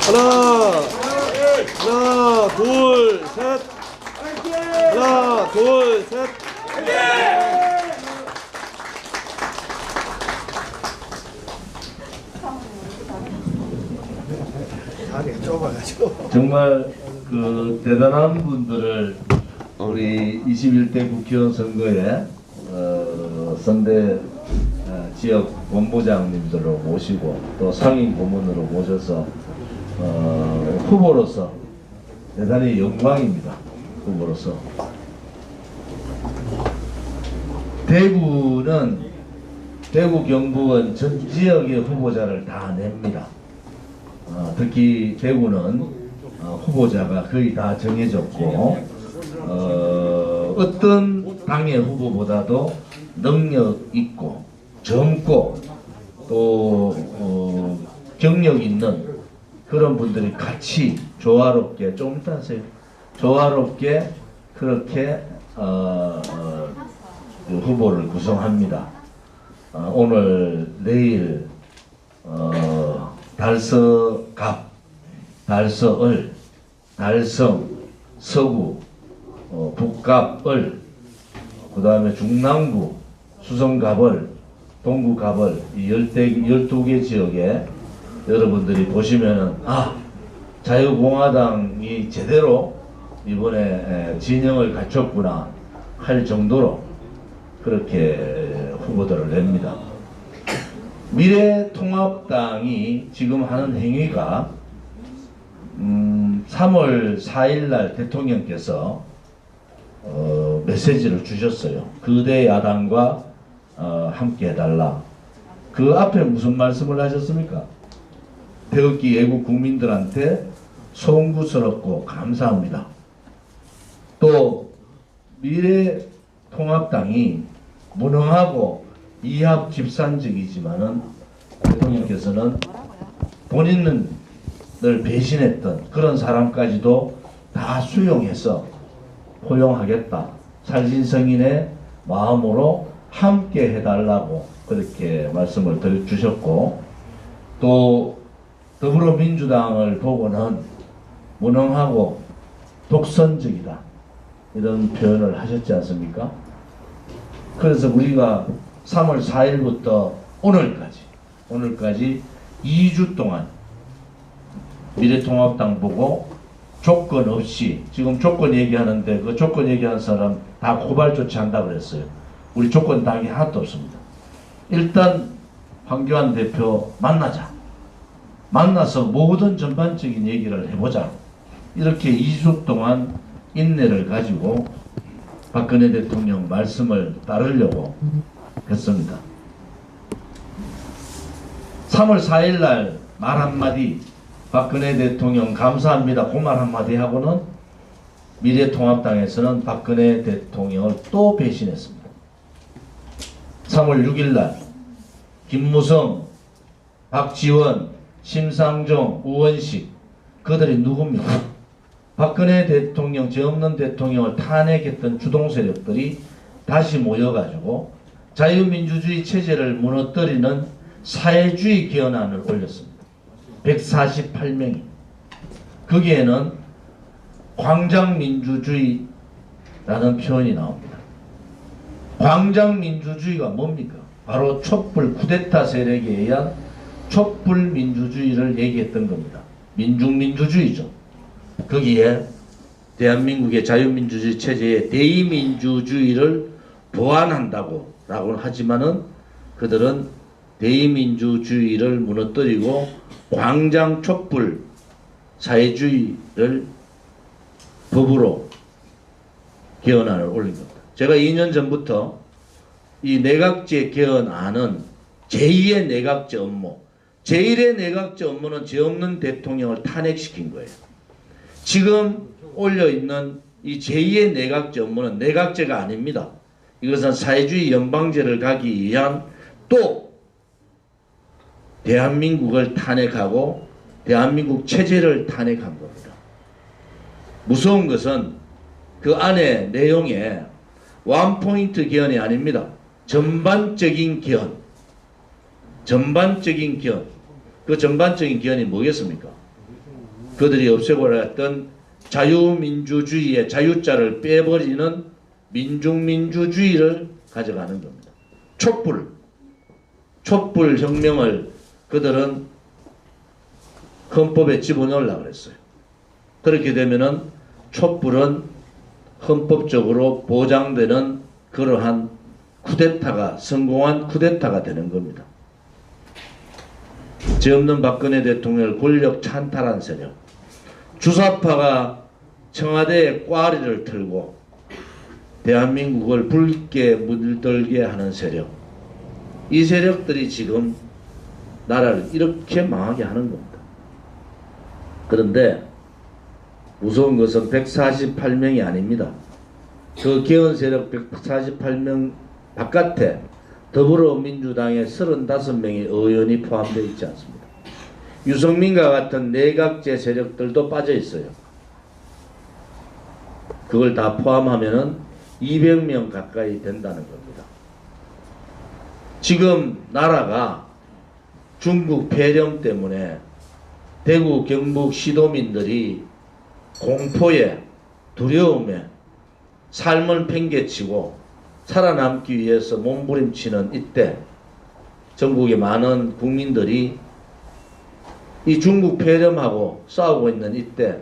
하나, 하나, 둘, 셋. 하나, 둘, 셋. 다리가 좁아가지고. 정말 그 대단한 분들을 우리 21대 국회의원 선거에 선대 지역 본부장님들로 모시고 또 상임 고문으로 모셔서 후보로서 대단히 영광입니다. 후보로서 대구 경북은 전 지역의 후보자를 다 냅니다. 특히 대구는 후보자가 거의 다 정해졌고 어떤 당의 후보보다도 능력 있고 젊고 또 경력 있는 그런 분들이 같이 조화롭게 좀 이따 하세요. 조화롭게 그렇게 후보를 구성합니다. 오늘 내일 달서갑, 달서을, 달성, 서구, 북갑을, 그 다음에 중랑구, 수성갑을, 동구갑을 이 12개 지역에 여러분들이 보시면은 자유공화당이 제대로 이번에 진영을 갖췄구나 할 정도로 그렇게 후보들을 냅니다. 미래통합당이 지금 하는 행위가 3월 4일날 대통령께서 메시지를 주셨어요. 거대 야당과 함께 해달라. 그 앞에 무슨 말씀을 하셨습니까? 태극기 애국 국민들한테 송구스럽고 감사합니다. 또 미래통합당이 무능하고 이합 집산적이지만은 대통령께서는 본인을 배신했던 그런 사람까지도 다 수용해서 포용하겠다. 살신성인의 마음으로 함께 해달라고 그렇게 말씀을 주셨고, 또 더불어민주당을 보고는 무능하고 독선적이다 이런 표현을 하셨지 않습니까? 그래서 우리가 3월 4일부터 오늘까지 2주 동안 미래통합당 보고 조건 없이, 지금 조건 얘기하는데 그 조건 얘기하는 사람 다 고발 조치한다 그랬어요. 우리 조건 당이 하나도 없습니다. 일단 황교안 대표 만나서 모든 전반적인 얘기를 해보자. 이렇게 2주 동안 인내를 가지고 박근혜 대통령 말씀을 따르려고 했습니다. 3월 4일날 말 한마디, 박근혜 대통령 감사합니다 그 말 한마디 하고는 미래통합당에서는 박근혜 대통령을 또 배신했습니다. 3월 6일날 김무성, 박지원, 심상정, 우원식 그들이 누굽니까? 박근혜 대통령, 죄 없는 대통령을 탄핵했던 주동세력들이 다시 모여가지고 자유민주주의 체제를 무너뜨리는 사회주의 개헌안을 올렸습니다. 148명이. 거기에는 광장민주주의라는 표현이 나옵니다. 광장민주주의가 뭡니까? 바로 촛불 쿠데타 세력에 의한 촛불민주주의를 얘기했던 겁니다. 민중민주주의죠. 거기에 대한민국의 자유민주주의 체제의 대의민주주의를 보완한다고 라고는 하지만은 그들은 대의민주주의를 무너뜨리고 광장 촛불 사회주의를 법으로 개헌안을 올린 겁니다. 제가 2년 전부터 이 내각제 개헌안은 제2의 내각제 업무, 제1의 내각제 업무는 죄 없는 대통령을 탄핵시킨 거예요. 지금 올려있는 이 제2의 내각제 업무는 내각제가 아닙니다. 이것은 사회주의 연방제를 가기 위한 또 대한민국을 탄핵하고 대한민국 체제를 탄핵한 겁니다. 무서운 것은 그 안에 내용에 원포인트 개헌이 아닙니다. 전반적인 개헌. 그 전반적인 개헌이 뭐겠습니까? 그들이 없애고자 했던 자유민주주의의 자유자를 빼버리는 민중민주주의를 가져가는 겁니다. 촛불 혁명을 그들은 헌법에 집어넣으려고 그랬어요. 그렇게 되면은 촛불은 헌법적으로 보장되는 그러한 쿠데타가, 성공한 쿠데타가 되는 겁니다. 죄 없는 박근혜 대통령을 권력 찬탈한 세력, 주사파가 청와대에 꽈리를 틀고 대한민국을 붉게 물들게 하는 세력, 이 세력들이 지금 나라를 이렇게 망하게 하는 겁니다. 그런데 무서운 것은 148명이 아닙니다. 그 개헌 세력 148명 바깥에 더불어민주당의 35명의 의원이 포함되어 있지 않습니다. 유승민과 같은 내각제 세력들도 빠져 있어요. 그걸 다 포함하면은 200명 가까이 된다는 겁니다. 지금 나라가 중국 폐렴 때문에 대구, 경북 시도민들이 공포에, 두려움에 삶을 팽개치고 살아남기 위해서 몸부림치는 이때, 전국의 많은 국민들이 이 중국 폐렴하고 싸우고 있는 이때,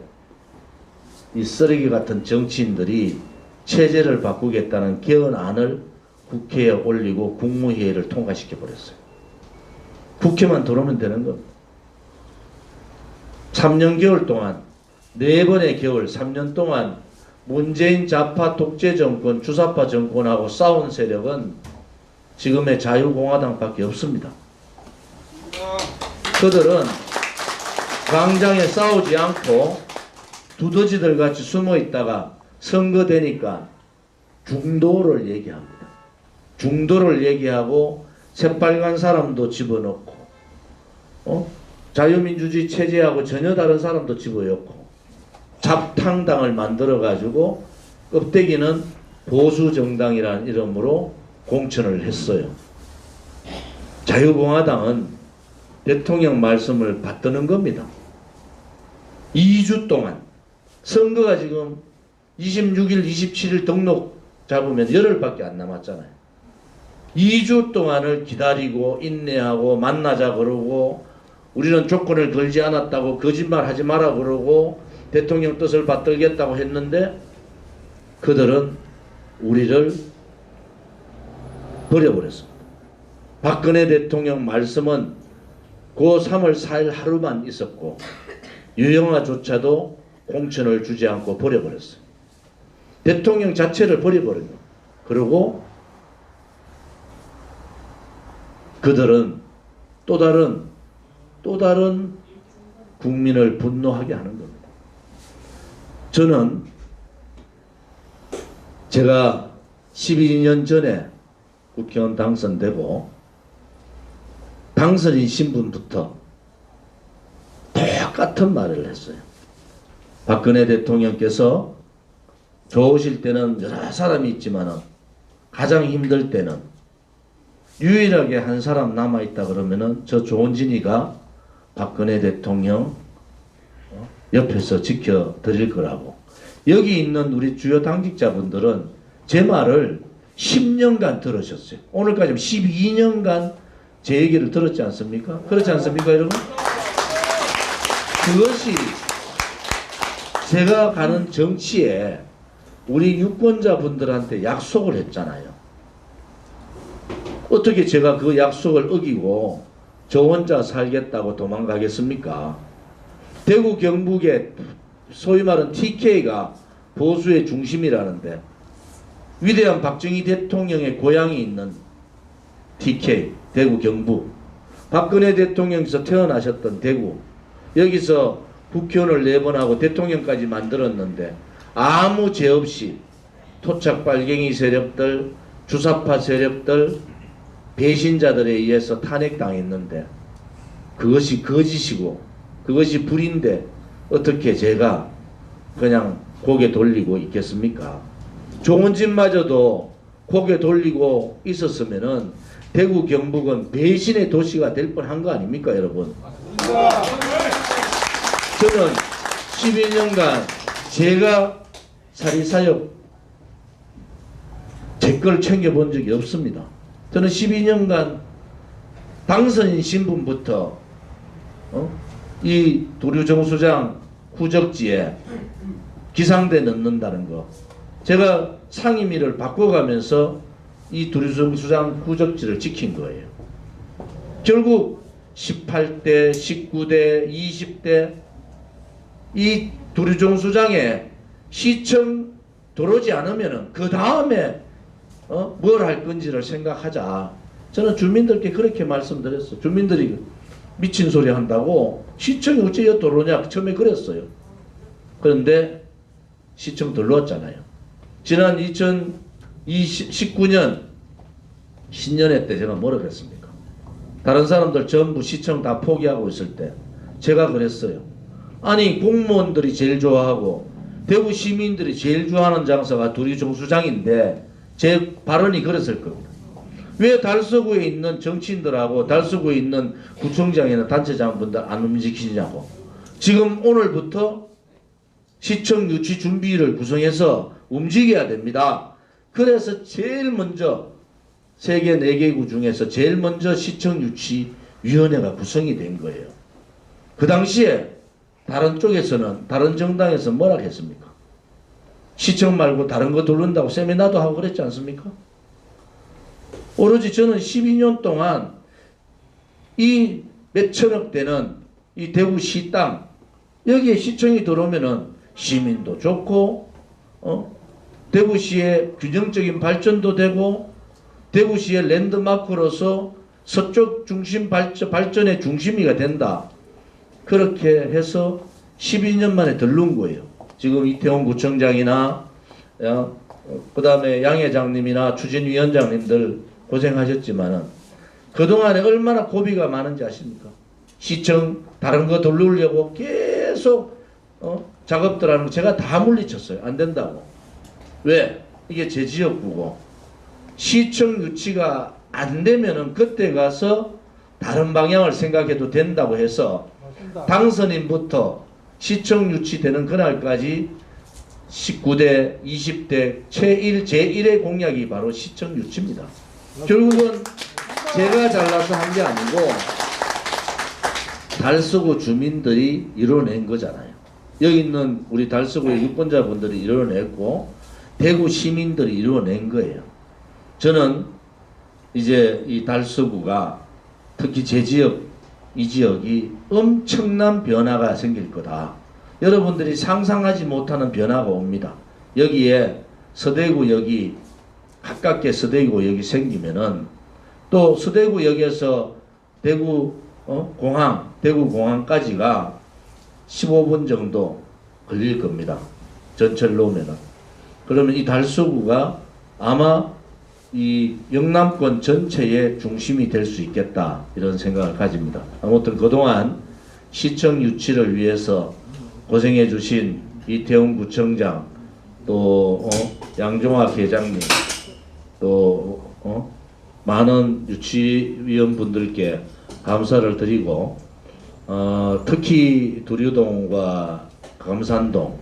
이 쓰레기 같은 정치인들이 체제를 바꾸겠다는 개헌안을 국회에 올리고 국무회의를 통과시켜 버렸어요. 국회만 들어오면 되는 겁니다. 3년 개월 동안 4번의 개월 3년 동안 문재인 좌파 독재 정권, 주사파 정권하고 싸운 세력은 지금의 자유공화당밖에 없습니다. 그들은 광장에 싸우지 않고 두더지들 같이 숨어 있다가 선거 되니까 중도를 얘기합니다. 중도를 얘기하고 새빨간 사람도 집어넣고 자유민주주의 체제하고 전혀 다른 사람도 집어넣고 잡탕당을 만들어 가지고 껍데기는 보수정당이라는 이름으로 공천을 했어요. 자유공화당은 대통령 말씀을 받드는 겁니다. 2주 동안 선거가 지금 26일 27일 등록 잡으면 열흘밖에 안 남았잖아요. 2주 동안을 기다리고 인내하고 만나자 그러고 우리는 조건을 걸지 않았다고 거짓말 하지 마라 그러고 대통령 뜻을 받들겠다고 했는데 그들은 우리를 버려버렸습니다. 박근혜 대통령 말씀은 그 3월 4일 하루만 있었고 유영아조차도 공천을 주지 않고 버려버렸어요. 대통령 자체를 버려버린 거예요. 그리고 그들은 또 다른 국민을 분노하게 하는 겁니다. 저는 제가 12년 전에 국회의원 당선되고 당선인 신분부터 똑같은 말을 했어요. 박근혜 대통령께서 좋으실 때는 여러 사람이 있지만 가장 힘들 때는 유일하게 한 사람 남아있다 그러면은 저 조은진이가 박근혜 대통령 옆에서 지켜드릴 거라고. 여기 있는 우리 주요 당직자분들은 제 말을 10년간 들으셨어요. 오늘까지 12년간 제 얘기를 들었지 않습니까? 그렇지 않습니까, 여러분? 그것이 제가 가는 정치에 우리 유권자분들한테 약속을 했잖아요. 어떻게 제가 그 약속을 어기고 저 혼자 살겠다고 도망가겠습니까? 대구 경북의 소위 말하는 TK가 보수의 중심이라는데 위대한 박정희 대통령의 고향이 있는 TK, 대구 경북, 박근혜 대통령께서 태어나셨던 대구, 여기서 국회의원을 4번 하고 대통령까지 만들었는데 아무 죄 없이 토착 빨갱이 세력들, 주사파 세력들, 배신자들에 의해서 탄핵당했는데 그것이 거짓이고 그것이 불인데 어떻게 제가 그냥 고개 돌리고 있겠습니까? 조은진마저도 고개 돌리고 있었으면은 대구 경북은 배신의 도시가 될 뻔한 거 아닙니까, 여러분? 저는 12년간 제가 사리사욕 제 걸 챙겨본 적이 없습니다. 저는 12년간 당선인 신분부터 이 도류정수장 후적지에 기상대 넣는다는 거, 제가 상임위를 바꿔가면서 이 도류정수장 후적지를 지킨 거예요. 결국 18대, 19대, 20대 이 도류정수장에 시청 들어오지 않으면은 그 다음에 뭘 할 건지를 생각하자. 저는 주민들께 그렇게 말씀드렸어요. 주민들이 미친 소리 한다고 시청이 어째 여 들어오냐 처음에 그랬어요. 그런데 시청 들러왔잖아요. 지난 2019년 신년회 때 제가 뭐라 그랬습니까? 다른 사람들 전부 시청 다 포기하고 있을 때 제가 그랬어요. 아니 공무원들이 제일 좋아하고 대구 시민들이 제일 좋아하는 장소가 도류정수장인데 제 발언이 그랬을 겁니다. 왜 달서구에 있는 정치인들하고 달서구에 있는 구청장이나 단체장분들 안 움직이냐고. 지금 오늘부터 시청 유치 준비를 구성해서 움직여야 됩니다. 그래서 제일 먼저 세계 4개국 중에서 제일 먼저 시청 유치 위원회가 구성이 된 거예요. 그 당시에 다른 쪽에서는 다른 정당에서 뭐라 했습니까? 시청 말고 다른 거 돌른다고 세미나도 하고 그랬지 않습니까? 오로지 저는 12년 동안 이 몇천억 되는 이 대구시 땅 여기에 시청이 들어오면은 시민도 좋고 대구시의 균형적인 발전도 되고 대구시의 랜드마크로서 서쪽 중심 발전의 중심이가 된다. 그렇게 해서 12년 만에 들른 거예요. 지금 이태원 구청장이나 그 다음에 양 회장님이나 추진위원장님들 고생하셨지만은 그동안에 얼마나 고비가 많은지 아십니까? 시청 다른 거 돌리려고 계속 작업들 하는 거 제가 다 물리쳤어요. 안 된다고. 왜? 이게 제 지역구고 시청 유치가 안 되면은 그때 가서 다른 방향을 생각해도 된다고 해서 당선인부터 시청 유치되는 그날까지 19대, 20대 제1의 공약이 바로 시청 유치입니다. 결국은 제가 잘나서 한 게 아니고 달서구 주민들이 이뤄낸 거잖아요. 여기 있는 우리 달서구의 유권자분들이 이뤄냈고 대구 시민들이 이뤄낸 거예요. 저는 이제 이 달서구가 특히 제 지역 이 지역이 엄청난 변화가 생길 거다. 여러분들이 상상하지 못하는 변화가 옵니다. 여기에 서대구역이 가깝게 서대구역이 생기면은 또 서대구역에서 대구 대구공항까지가 15분 정도 걸릴 겁니다. 전철로 오면은. 그러면 이 달서구가 아마 이 영남권 전체의 중심이 될 수 있겠다 이런 생각을 가집니다. 아무튼 그동안 시청 유치를 위해서 고생해 주신 이태원 구청장 또 양종학 회장님 또 많은 유치위원분들께 감사를 드리고 특히 두류동과 감산동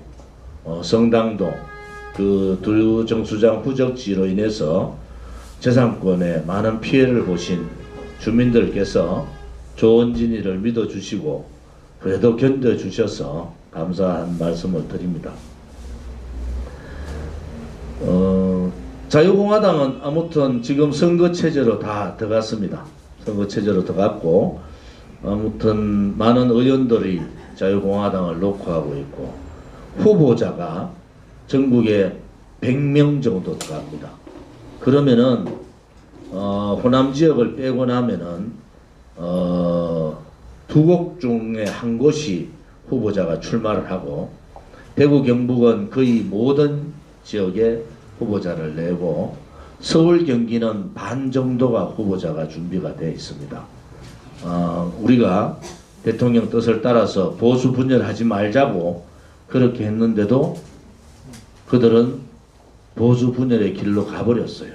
성당동 그 도류정수장 후적지로 인해서 재산권에 많은 피해를 보신 주민들께서 좋은 진의를 믿어주시고 그래도 견뎌주셔서 감사한 말씀을 드립니다. 자유공화당은 아무튼 지금 선거체제로 다 들어갔습니다. 선거체제로 들어갔고 아무튼 많은 의원들이 자유공화당을 녹화하고 있고 후보자가 전국에 100명 정도 들어갑니다. 그러면은 호남 지역을 빼고 나면은 두 곳 중에 한 곳이 후보자가 출마를 하고 대구 경북은 거의 모든 지역에 후보자를 내고 서울 경기는 반 정도가 후보자가 준비가 되어 있습니다. 우리가 대통령 뜻을 따라서 보수 분열하지 말자고 그렇게 했는데도 그들은 보수 분열의 길로 가버렸어요.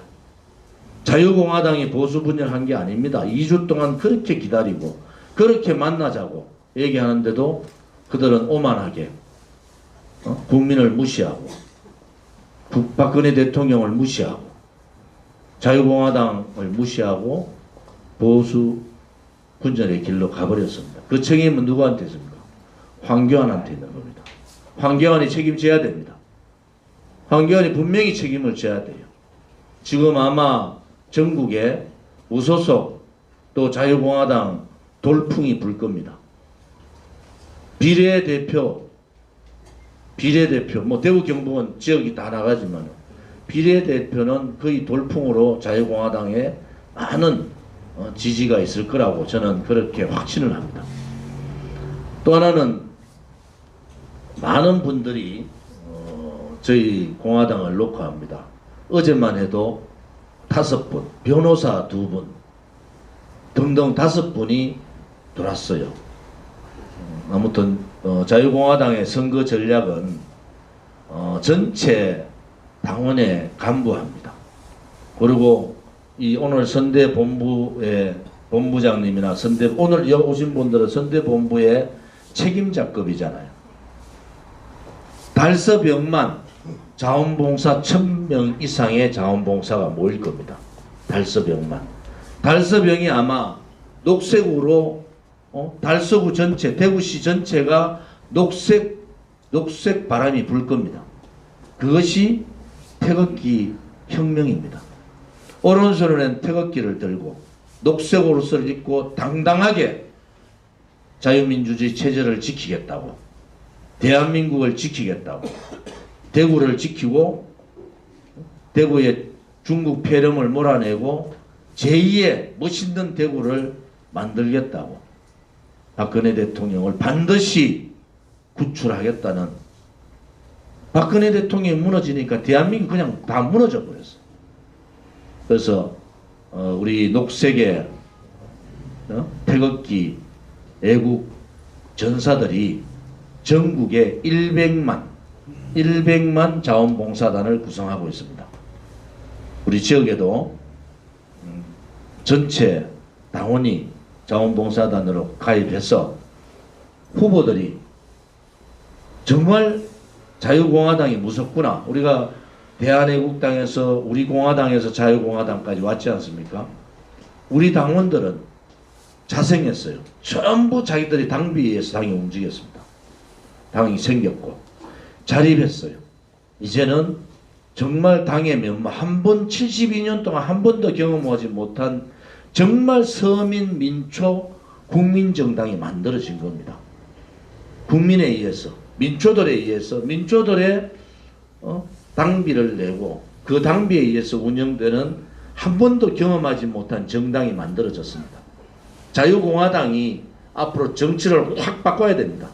자유공화당이 보수 분열한 게 아닙니다. 2주 동안 그렇게 기다리고 그렇게 만나자고 얘기하는데도 그들은 오만하게 국민을 무시하고 박근혜 대통령을 무시하고 자유공화당을 무시하고 보수 분열의 길로 가버렸습니다. 그 책임은 누구한테 있습니까? 황교안한테 있는 겁니다. 황교안이 책임져야 됩니다. 황교안이 분명히 책임을 져야 돼요. 지금 아마 전국에 무소속 또 자유공화당 돌풍이 불 겁니다. 비례대표 뭐 대구 경북은 지역이 다 나가지만 비례대표는 거의 돌풍으로 자유공화당에 많은 지지가 있을 거라고 저는 그렇게 확신을 합니다. 또 하나는 많은 분들이 저희 공화당을 녹화합니다. 어제만 해도 5분, 변호사 2분 등등 5분이 돌았어요. 아무튼 자유공화당의 선거 전략은 전체 당원에 간부합니다. 그리고 이 오늘 선대본부의 본부장님이나 오늘 오신 분들은 선대본부의 책임자급이잖아요. 달서병만 자원봉사 1000명 이상의 자원봉사가 모일 겁니다. 달서병만. 달서병이 아마 녹색으로 달서구 전체, 대구시 전체가 녹색 바람이 불 겁니다. 그것이 태극기 혁명입니다. 오른손에는 태극기를 들고 녹색 옷을 입고 당당하게 자유민주주의 체제를 지키겠다고, 대한민국을 지키겠다고, 대구를 지키고 대구의 중국 폐렴을 몰아내고 제2의 멋있는 대구를 만들겠다고 박근혜 대통령을 반드시 구출하겠다는, 박근혜 대통령이 무너지니까 대한민국이 그냥 다 무너져 버렸어요. 그래서 우리 녹색의 태극기 애국 전사들이 전국에 100만 자원봉사단을 구성하고 있습니다. 우리 지역에도 전체 당원이 자원봉사단으로 가입해서 후보들이 정말 자유공화당이 무섭구나. 우리가 대한애국당에서 우리 공화당에서 자유공화당까지 왔지 않습니까? 우리 당원들은 자생했어요. 전부 자기들이 당비에 의해서 당이 움직였습니다. 당이 생겼고 자립했어요. 이제는 정말 당의 면모, 72년 동안 한 번도 경험하지 못한 정말 서민 민초 국민정당이 만들어진 겁니다. 국민에 의해서, 민초들에 의해서, 민초들의 당비를 내고 그 당비에 의해서 운영되는 한 번도 경험하지 못한 정당이 만들어졌습니다. 자유공화당이 앞으로 정치를 확 바꿔야 됩니다.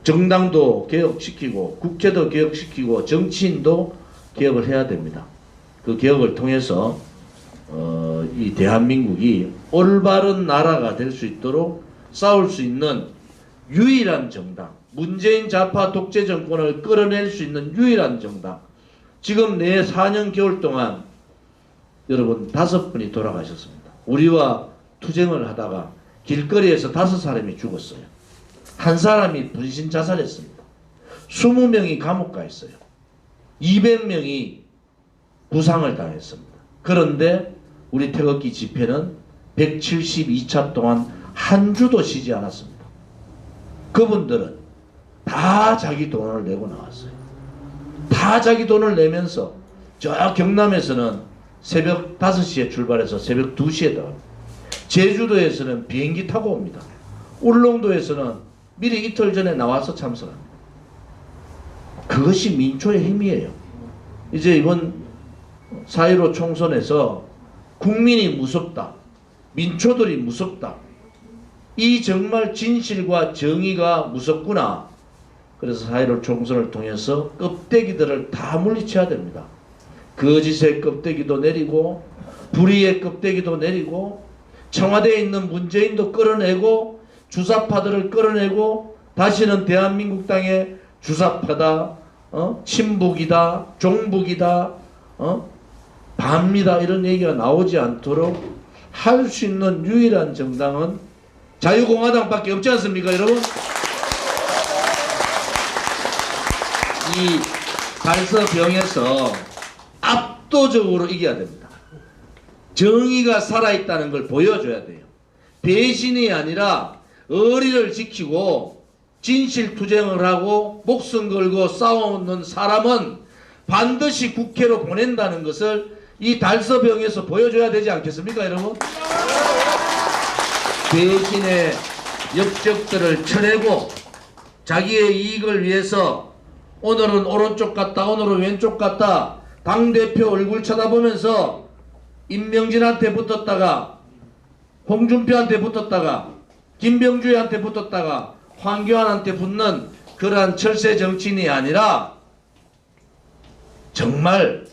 정당도 개혁시키고 국회도 개혁시키고 정치인도 개혁을 해야 됩니다. 그 개혁을 통해서 이 대한민국이 올바른 나라가 될 수 있도록 싸울 수 있는 유일한 정당, 문재인 좌파 독재 정권을 끌어낼 수 있는 유일한 정당. 지금 내 4년 개월 동안 여러분 5분이 돌아가셨습니다. 우리와 투쟁을 하다가 길거리에서 5사람이 죽었어요. 한 사람이 분신 자살했습니다. 20명이 감옥 가 있어요. 200명이 부상을 당했습니다. 그런데 우리 태극기 집회는 172차 동안 한 주도 쉬지 않았습니다. 그분들은 다 자기 돈을 내고 나왔어요. 다 자기 돈을 내면서 저 경남에서는 새벽 5시에 출발해서 새벽 2시에 나옵니다. 제주도에서는 비행기 타고 옵니다. 울릉도에서는 미리 이틀 전에 나와서 참석합니다. 그것이 민초의 힘이에요. 이제 이번 4.15 총선에서 국민이 무섭다, 민초들이 무섭다, 이 정말 진실과 정의가 무섭구나. 그래서 4.15 총선을 통해서 껍데기들을 다 물리쳐야 됩니다. 거짓의 껍데기도 내리고 불의의 껍데기도 내리고 청와대에 있는 문재인도 끌어내고 주사파들을 끌어내고 다시는 대한민국 땅에 주사파다, 친북이다, 종북이다, 반미다 이런 얘기가 나오지 않도록 할 수 있는 유일한 정당은 자유공화당밖에 없지 않습니까, 여러분? 이 달서병에서 압도적으로 이겨야 됩니다. 정의가 살아있다는 걸 보여줘야 돼요. 배신이 아니라 의리를 지키고 진실투쟁을 하고 목숨 걸고 싸우는 사람은 반드시 국회로 보낸다는 것을 이 달서병에서 보여줘야 되지 않겠습니까, 여러분? 배신의 역적들을 쳐내고 자기의 이익을 위해서 오늘은 오른쪽 갔다 오늘은 왼쪽 갔다 당대표 얼굴 쳐다보면서 임명진한테 붙었다가 홍준표한테 붙었다가 김병주한테 붙었다가 황교안한테 붙는 그러한 철새 정치인이 아니라 정말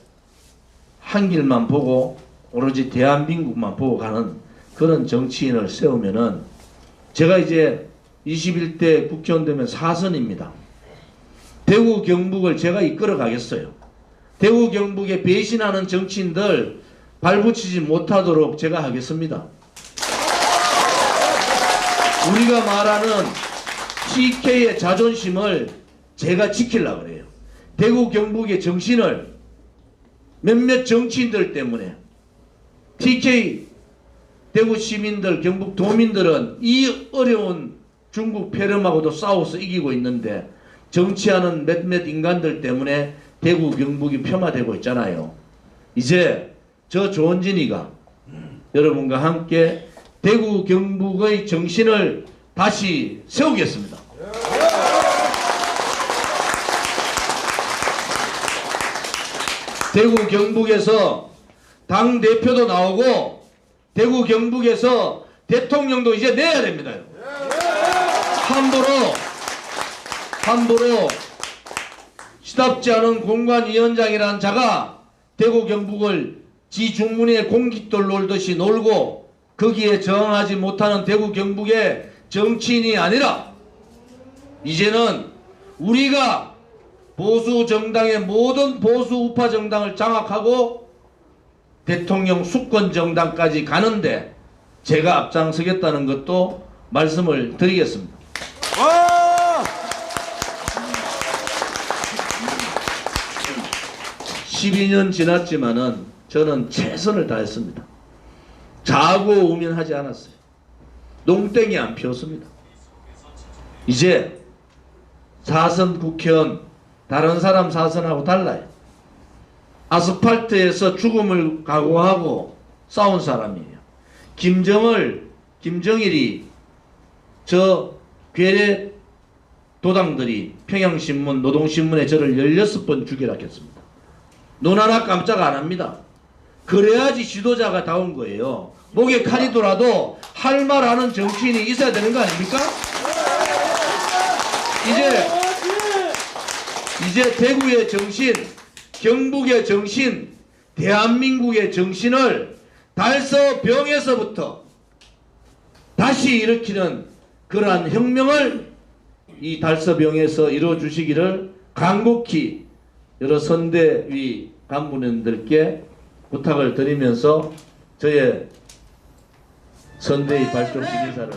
한 길만 보고 오로지 대한민국만 보고 가는 그런 정치인을 세우면은 제가 이제 21대 국회의원 되면 4선입니다. 대구 경북을 제가 이끌어 가겠어요. 대구 경북에 배신하는 정치인들 발붙이지 못하도록 제가 하겠습니다. 우리가 말하는 TK의 자존심을 제가 지키려고 그래요. 대구 경북의 정신을 몇몇 정치인들 때문에 TK 대구 시민들 경북 도민들은 이 어려운 중국 폐렴하고도 싸워서 이기고 있는데 정치하는 몇몇 인간들 때문에 대구 경북이 폄하되고 있잖아요. 이제 저 조원진이가 여러분과 함께 대구 경북의 정신을 다시 세우겠습니다. 대구 경북에서 당대표도 나오고 대구 경북에서 대통령도 이제 내야 됩니다. 함부로 시답지 않은 공관위원장이라는 자가 대구 경북을 지 중문의 공깃돌 놀듯이 놀고 거기에 저항하지 못하는 대구 경북의 정치인이 아니라 이제는 우리가 보수 정당의 모든 보수 우파 정당을 장악하고 대통령 수권 정당까지 가는데 제가 앞장서겠다는 것도 말씀을 드리겠습니다. 12년 지났지만은 저는 최선을 다했습니다. 자고 우면하지 않았어요. 농땡이 안 피웠습니다. 이제 4선 국회의원 다른 사람 4선하고 달라요. 아스팔트에서 죽음을 각오하고 싸운 사람이에요. 김정일이 저 괴뢰 도당들이 평양신문, 노동신문에 저를 16번 죽이라 했습니다. 눈 하나 깜짝 안 합니다. 그래야지 지도자가 다운 거예요. 목에 칼이 돌아도 할 말 하는 정치인이 있어야 되는 거 아닙니까? 이제 대구의 정신, 경북의 정신, 대한민국의 정신을 달서병에서부터 다시 일으키는 그러한 혁명을 이 달서병에서 이루어 주시기를 간곡히 여러 선대위 간부님들께 부탁을 드리면서 저의 선대위 발족식 인사를